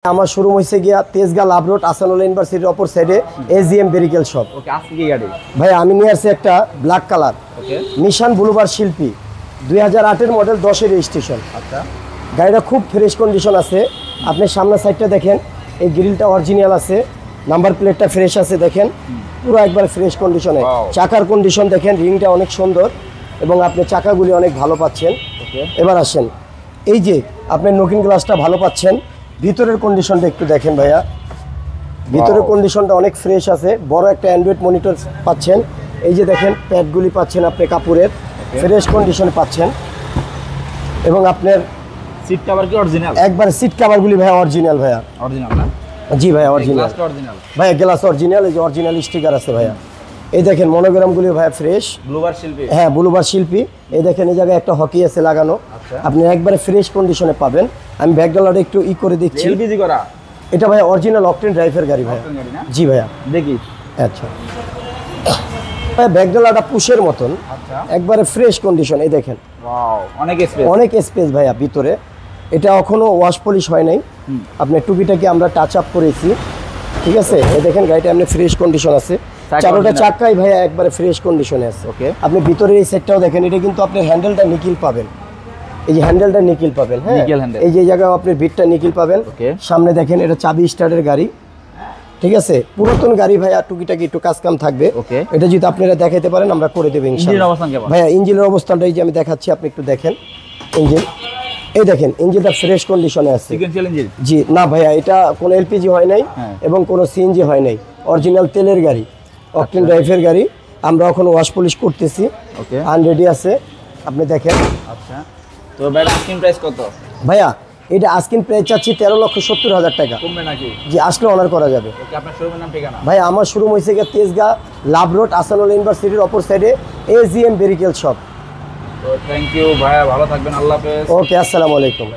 আমার শোরুম হইছে গিয়া তেজগাঁ লাভ রোড আসানুল্লাহ ইউনিভার্সিটির অপর সাইডে এজিএম ভেহিকল শপ। ওকে, আজকে কি গাড়ি ভাই আমি নিয়ে আসছি একটা ব্ল্যাক কালার ওকে নিশান বুলুবার শিল্পী 2008 এর মডেল 10 এর রেজিস্ট্রেশন। আচ্ছা, গাড়িটা খুব ফ্রেশ কন্ডিশন আছে। আপনি সামনের সাইডটা দেখেন, এই গ্রিলটা অরিজিনাল আছে, নাম্বার প্লেটটা ফ্রেশ আছে, দেখেন পুরো একবার ফ্রেশ কন্ডিশনে। চাকার কন্ডিশন দেখেন, রিংটা অনেক সুন্দর এবং আপনি চাকাগুলি অনেক ভালো পাচ্ছেন। ওকে, এবার আসেন, এই যে আপনি নকিং গ্লাসটা ভালো পাচ্ছেন। ভিতরের কন্ডিশনটা একটু দেখেন ভাইয়া, ভিতরের কন্ডিশনটা অনেক ফ্রেশ আছে। বড় একটা অ্যান্ড্রয়েড মনিটর পাচ্ছেন। এই যে দেখেন প্যাডগুলি পাচ্ছেন আপনি কাপড়ের, ফ্রেশ কন্ডিশনে পাচ্ছেন। এবং আপনার সিট কভার কি অরিজিনাল? একবার সিট কভারগুলি ভাইয়া অরিজিনাল ভাইয়া। অরিজিনাল না? জি ভাইয়া অরিজিনাল। গ্লাসটা অরিজিনাল ভাইয়া গ্লাস অরিজিনাল, এই যে অরিজিনাল স্টিকার আছে ভাইয়া। এই দেখেন মনোগ্রামগুলি ভাইয়া ফ্রেশ। ব্লুবার শিল্পী? হ্যাঁ বুলুবার শিল্পী। এই দেখেন এই জায়গায় একটা হকি আছে লাগানো, আপনি একবারে ফ্রেশ কন্ডিশনে পাবেন। আমি ব্যাকগ্রাউন্ডটা একটু করে দিচ্ছি। এলপিজি করা এটা ভাইয়া অরিজিনাল অকটেন ড্রাইভের গাড়ি ভাইয়া। অকটেন গাড়ি না? জি ভাইয়া। দেখি। আচ্ছা ভাইয়া ব্যাকগ্রাউন্ডটা পুশের মতন, আচ্ছা, একবারে ফ্রেশ কন্ডিশন। এই দেখেন ওয়াও, অনেক স্পেস। অনেক স্পেস ভাইয়া ভিতরে। এটা এখনো ওয়াশ পলিশ হয় নাই, আপনি টুকিটাকে আমরা টাচ আপ করেছি। ঠিক আছে, এই দেখেন গাড়িটা আপনি ফ্রেশ কন্ডিশন আছে। চারোটা চাকাই ভাইয়া একবারে ফ্রেশ কন্ডিশনে আছে। ওকে, আপনি ভিতরের এই সেটটাও দেখেন, এটা কিন্তু আপনার হ্যান্ডেলটা নিকিল পাবেন। এই যে হ্যান্ডেলটা নিকিল পাবেন, হ্যাঁ নিকেল হ্যান্ডেল। এই যে জায়গায় আপনি বিটটা নিকিল পাবেন। ওকে, সামনে দেখেন এটা চাবি স্টার্টের গাড়ি। ঠিক আছে, পুরাতন গাড়ি ভাইয়া, টুকিটাকি একটু কাজ কাম থাকবে। ওকে, এটা যদি আপনারা দেখাইতে পারেন আমরা করে দেব ইঞ্জিনের ইনশাআল্লাহ। অবস্থান কেমন ভাইয়া ইঞ্জিনের অবস্থানটা এই যে আমি দেখাচ্ছি, আপনি একটু দেখেন ইঞ্জিন। এই দেখেন ইঞ্জিনটা ফ্রেশ কন্ডিশনে আছে। Sequential engine? জি না ভাইয়া, এটা কোনো এলপিজি হয় নাই এবং কোনো সিএনজি হয় নাই, অরিজিনাল তেলের গাড়ি, অকটেন ড্রাইভের গাড়ি। আমরা এখন ওয়াশ পলিশ করতেছি। ওকে, আনরেডি আছে, আপনি দেখেন। আচ্ছা, তো ভাই আস্কিং প্রাইস কত? ভাইয়া এটা আস্কিং প্রাইস চাচ্ছি 13,70,000 টাকা। কমবে নাকি? জি আসলে অনার করা যাবে। ওকে, আপনার শোরুমের নাম ঠিকানা? ভাই আমার শোরুম হয়েছে গিয়ে তেজগাঁ লাভ রোড আসানুল্লাহ ইউনিভার্সিটির অপর সাইডে এজিএম ভেহিকল শপ। তো থ্যাংক ইউ ভাইয়া, ভালো থাকবেন, আল্লাহ হাফেজ। ওকে, আসসালামু আলাইকুম।